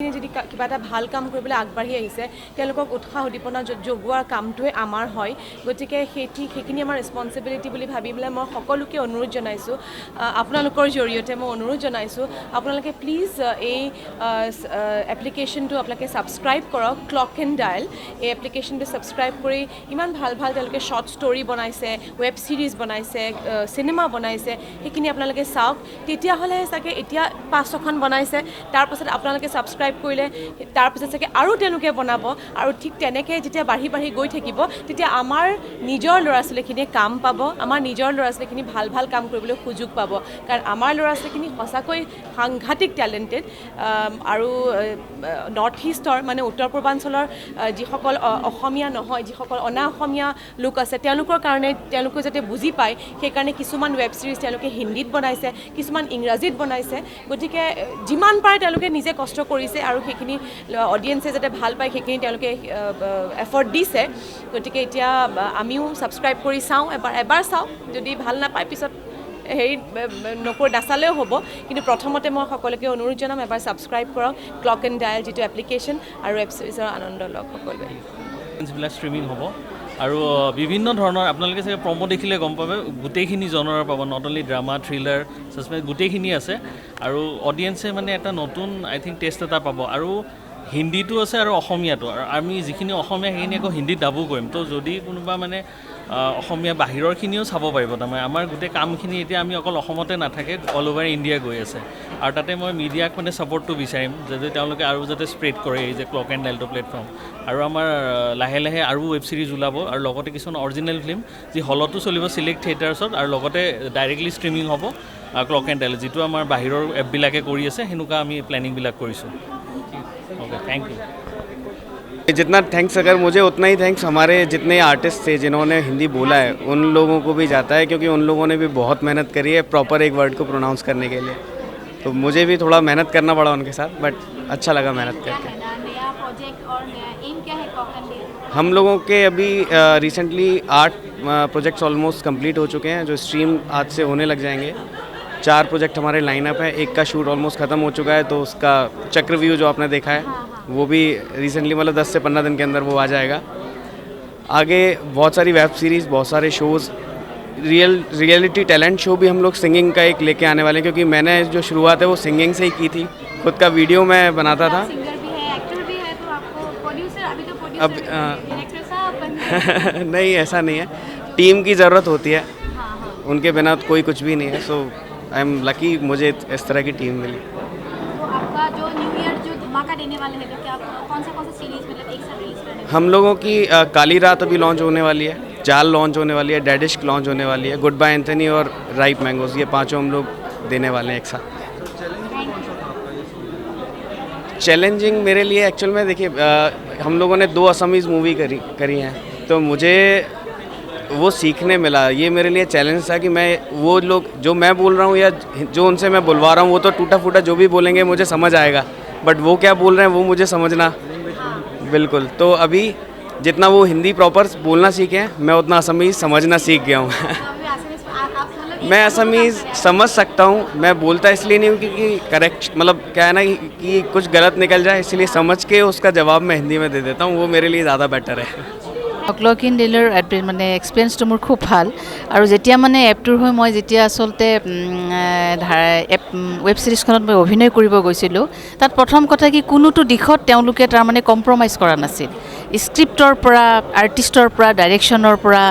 ব্যক্তিখিনি যদি কিবা এটা ভাল কাম কৰিবলৈ আগবাঢ়ি আহিছে তেওঁলোকক উৎসাহ উদ্দীপনা যোগোৱাৰ কামটোৱে আমাৰ হয় গতিকে সেইখিনি আমাৰ ৰেছপঞ্চিবিলিটি বুলি ভাবি পেলাই মই সকলোকে অনুৰোধ জনাইছোঁ আপোনালোকৰ জৰিয়তে মই অনুৰোধ জনাইছোঁ আপোনালোকে প্লিজ এই এপ্লিকেশ্যনটো আপোনালোকে ছাবস্ক্ৰাইব কৰক ক্লক এণ্ড ডায়েল এই এপ্লিকেশ্যনটো ছাবস্ক্ৰাইব কৰি ইমান ভাল ভাল তেওঁলোকে শ্বৰ্ট ষ্টৰি বনাইছে ৱেব ছিৰিজ বনাইছে চিনেমা বনাইছে সেইখিনি আপোনালোকে চাওক তেতিয়াহ'লে চাগে এতিয়া 5-6খন বনাইছে তাৰপাছত আপোনালোকে ছাবস্ক্ৰাইব কৰিলে তাৰপিছত চাগে আৰু তেওঁলোকে বনাব আৰু ঠিক তেনেকৈ যেতিয়া বাঢ়ি বাঢ়ি গৈ থাকিব তেতিয়া আমাৰ নিজৰ ল'ৰা ছোৱালীখিনিয়ে কাম পাব আমাৰ নিজৰ ল'ৰা ছোৱালীখিনি ভাল ভাল কাম কৰিবলৈ সুযোগ পাব কাৰণ আমাৰ ল'ৰা ছোৱালীখিনি সঁচাকৈ সাংঘাতিক টেলেণ্টেড আৰু নৰ্থ ইষ্টৰ মানে উত্তৰ পূৰ্বাঞ্চলৰ যিসকল অসমীয়া নহয় যিসকল অনা অসমীয়া লোক আছে তেওঁলোকৰ কাৰণে তেওঁলোকে যাতে বুজি পায় সেইকাৰণে কিছুমান ৱেব ছিৰিজ তেওঁলোকে হিন্দীত বনাইছে কিছুমান ইংৰাজীত বনাইছে গতিকে যিমান পাৰে তেওঁলোকে নিজে কষ্ট কৰিছে আৰু সেইখিনি অডিয়েঞ্চে যাতে ভাল পায় সেইখিনি তেওঁলোকে এফৰ্ট দিছে গতিকে এতিয়া আমিও ছাবস্ক্ৰাইব কৰি চাওঁ এবাৰ চাওঁ যদি ভাল নাপায় পিছত হেৰি নাচালেও হ'ব কিন্তু প্ৰথমতে মই সকলোকে অনুৰোধ জনাম এবাৰ ছাবস্ক্ৰাইব কৰক ক্লক এণ্ড ডায়েল যিটো এপ্লিকেশ্যন আৰু ৱেব ছিৰিজৰ আনন্দ লওক সকলোৱে বিলাক ষ্ট্ৰিমিং হ'ব আৰু বিভিন্ন ধৰণৰ আপোনালোকে চাগে প্ৰম' দেখিলে গম পাব গোটেইখিনি জনৰৰ পাব not only drama thriller suspense গোটেইখিনি আছে আৰু অডিয়েঞ্চে মানে এটা নতুন আই থিংক টেষ্ট এটা পাব আৰু হিন্দীটো আছে আৰু অসমীয়াটো আৰু আমি যিখিনি অসমীয়া সেইখিনি আকৌ হিন্দীত ডাবো কৰিম তো যদি কোনোবা মানে অসমীয়া বাহিৰৰখিনিও চাব পাৰিব তাৰমানে আমাৰ গোটেই কামখিনি এতিয়া আমি অকল অসমতে নাথাকে অল অভাৰ ইণ্ডিয়া গৈ আছে আৰু তাতে মই মিডিয়াক মানে ছাপৰ্টটো বিচাৰিম যাতে তেওঁলোকে আৰু যাতে স্প্ৰেড কৰে এই যে ক্লক এণ্ড ডায়েলটো প্লেটফৰ্ম আৰু আমাৰ লাহে লাহে আৰু ৱেব ছিৰিজ ওলাব আৰু লগতে কিছুমান অৰিজিনেল ফিল্ম যি হলতো চলিব চিলেক্ট থিয়েটাৰ্ছত আৰু লগতে ডাইৰেক্টলি ষ্ট্ৰিমিং হ'ব ক্লক এণ্ড ডায়েল যিটো আমাৰ বাহিৰৰ এপবিলাকে কৰি আছে সেনেকুৱা আমি প্লেনিংবিলাক কৰিছোঁ ओके थैंक यू जितना थैंक्स अगर मुझे उतना ही थैंक्स हमारे जितने आर्टिस्ट थे जिन्होंने हिंदी बोला है उन लोगों को भी जाता है क्योंकि उन लोगों ने भी बहुत मेहनत करी है प्रॉपर एक वर्ड को प्रोनाउंस करने के लिए तो मुझे भी थोड़ा मेहनत करना पड़ा उनके साथ बट अच्छा लगा मेहनत करके नया प्रोजेक्ट और नया एम क्या है क्लॉक एंड डायल हम लोगों के अभी रिसेंटली 8 प्रोजेक्ट्स ऑलमोस्ट कंप्लीट हो चुके हैं जो स्ट्रीम आज से होने लग जाएंगे 4 प्रोजेक्ट हमारे लाइनअप है एक का शूट ऑलमोस्ट ख़त्म हो चुका है तो उसका चक्रव्यूह जो आपने देखा है वो भी रिसेंटली मतलब 10 से 15 दिन के अंदर वो आ जाएगा आगे बहुत सारी वेब सीरीज़ बहुत सारे शोज़ रियलिटी टैलेंट शो भी हम लोग सिंगिंग का एक लेके आने वाले हैं क्योंकि मैंने जो शुरुआत है वो सिंगिंग से ही की थी खुद का वीडियो मैं बनाता था सिंगर भी है एक्टर भी है तो आपको प्रोड्यूसर अभी तो प्रोड्यूसर डायरेक्टर साहब नहीं ऐसा नहीं है टीम की ज़रूरत होती है उनके बिना तो कोई कुछ भी नहीं है सो आई एम लकी मुझे इस तरह की टीम मिली तो आपका जो न्यू ईयर जो धमाका देने वाले हैं तो क्या कौन सा सीरीज मतलब एक साथ रिलीज करने हम लोगों की काली रात अभी लॉन्च होने वाली है जाल लॉन्च होने वाली है डैडिश्क लॉन्च होने वाली है गुड बाय एंथनी और राइप मैंगोज ये पांचों हम लोग देने वाले हैं एक साथ चैलेंजिंग मेरे लिए एक्चुअल में देखिए हम लोगों ने 2 असमीज़ मूवी करी हैं तो मुझे वो सीखने मिला ये मेरे लिए चैलेंज था कि मैं वो लोग जो मैं बोल रहा हूँ या जो उनसे मैं बुलवा रहा हूँ वो तो टूटा फूटा जो भी बोलेंगे मुझे समझ आएगा बट वो क्या बोल रहे हैं वो मुझे समझना बिल्कुल तो अभी जितना वो हिंदी प्रॉपर बोलना सीखे हैं मैं उतना असमीज़ समझना सीख गया हूँ मैं असमीज़ समझ सकता हूँ मैं बोलता इसलिए नहीं हूँ क्योंकि करेक्ट मतलब क्या है ना कि कुछ गलत निकल जाए इसलिए समझ के उसका जवाब मैं हिंदी में दे देता हूँ वो मेरे लिए ज़्यादा बेटर है ক্লক এণ্ড ডায়েলৰ মানে এক্সপিৰিয়েঞ্চটো মোৰ খুব ভাল আৰু যেতিয়া মানে এপটোৰ হৈ মই যেতিয়া আচলতে ৱেব ছিৰিজখনত মই অভিনয় কৰিব গৈছিলোঁ তাত প্ৰথম কথা কি কোনোটো দিশত তেওঁলোকে তাৰমানে কম্প্ৰমাইজ কৰা নাছিল স্ক্ৰিপ্টৰ পৰা আৰ্টিষ্টৰ পৰা ডাইৰেকশ্যনৰ পৰা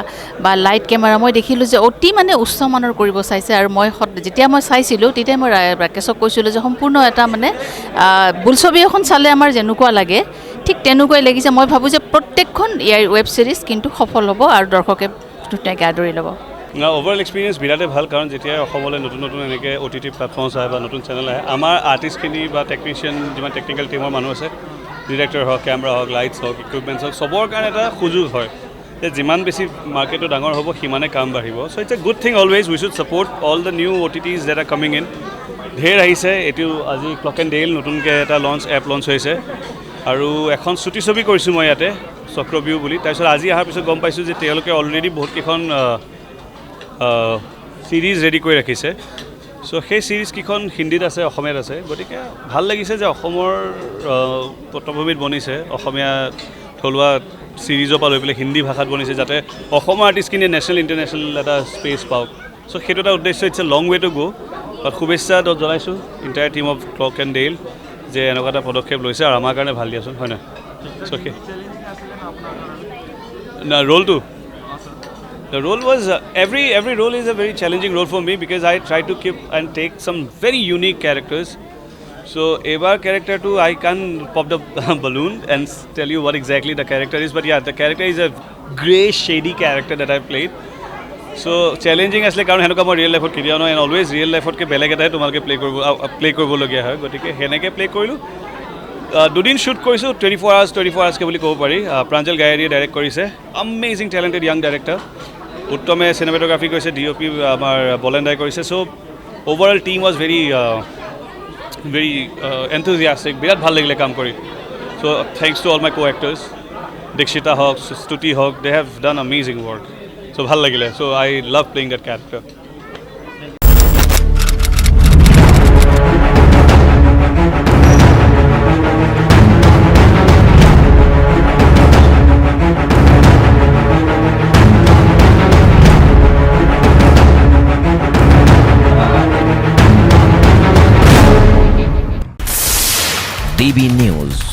বা লাইট কেমেৰা মই দেখিলোঁ যে অতি মানে উচ্চমানৰ কৰিব চাইছে আৰু মই যেতিয়া মই চাইছিলোঁ তেতিয়া মই ৰাকেশক কৈছিলোঁ যে সম্পূৰ্ণ এটা মানে বোলছবি এখন চালে আমাৰ যেনেকুৱা লাগে ঠিক তেনেকুৱাই লাগিছে মই ভাবোঁ যে প্ৰত্যেকখন ইয়াৰ ৱেব ছিৰিজ কিন্তু সফল হ'ব আৰু দৰ্শকে ধুনীয়াকৈ আদৰি ল'ব অভাৰঅল এক্সপিৰিয়েঞ্চ বিৰাটেই ভাল কাৰণ যেতিয়া অসমলৈ নতুন নতুন এনেকৈ OTT প্লেটফৰ্মছ আহে বা নতুন চেনেল আহে আমাৰ আৰ্টিষ্টখিনি বা টেকনিচিয়ান যিমান টেকনিকেল টিমৰ মানুহ আছে ডিৰেক্টৰ হওক কেমেৰা হওক লাইটছ হওক ইকুইপমেণ্টছ হওক চবৰ কাৰণে এটা সুযোগ হয় যে যিমান বেছি মাৰ্কেটটো ডাঙৰ হ'ব সিমানে কাম বাঢ়িব so' it's a good thing always we should support all the new OTTs that are coming in ঢেৰ আহিছে এইটো আজি ক্লক এণ্ড ডায়েল নতুনকৈ এটা এপ লঞ্চ হৈছে আৰু এখন ছুটি ছবি কৰিছোঁ মই ইয়াতে চক্ৰব্যূহ বুলি তাৰপিছত আজি অহাৰ পিছত গম পাইছোঁ যে তেওঁলোকে অলৰেডি বহুতকেইখন ছিৰিজ ৰেডি কৰি ৰাখিছে চ' সেই ছিৰিজকেইখন হিন্দীত আছে অসমীয়াত আছে গতিকে ভাল লাগিছে যে অসমৰ পটভূমিত বনিছে অসমীয়া থলুৱা ছিৰিজৰ পৰা লৈ পেলাই হিন্দী ভাষাত বনিছে যাতে অসমৰ আৰ্টিষ্টখিনিয়ে নেশ্যনেল ইণ্টাৰনেশ্যনেল এটা স্পেচ পাওক চ' সেইটো এটা উদ্দেশ্য it's a long way to গ' বাট শুভেচ্ছা জনাইছোঁ entire team of Clock and Dale যে এনেকুৱা এটা পদক্ষেপ লৈছে আৰু আমাৰ কাৰণে ভাল দিয়াচোন হয় নহয় চ' সেই না ৰোলটো The role was every role is a very challenging role for me because I try to keep and take some very unique characters. So Ebar character too, I can't pop the balloon and tell you what exactly the character is. But yeah, the character is a grey, shady character that I played. So challenging asle karon henuka moi real life ot kiria no and always real life ot ke beleg eta tomalke play koribo logia hoy. Gotike heneke play korilu. দুদিন shoot কৰিছোঁ 24 আৱাৰ্ছকৈ বুলি ক'ব পাৰি প্ৰাঞ্জল গায়েৰীয়ে direct কৰিছে amazing talented young director উত্তমে cinematography কৰিছে DOP আমাৰ বলেণ্ডাই কৰিছে so' overall team was very enthusiastic বিৰাট ভাল লাগিলে কাম কৰি so' thanks to all my co actors Dikshita হওক স্তুতি হওক they have done amazing work so' ভাল লাগিলে so' I love playing that character DB News.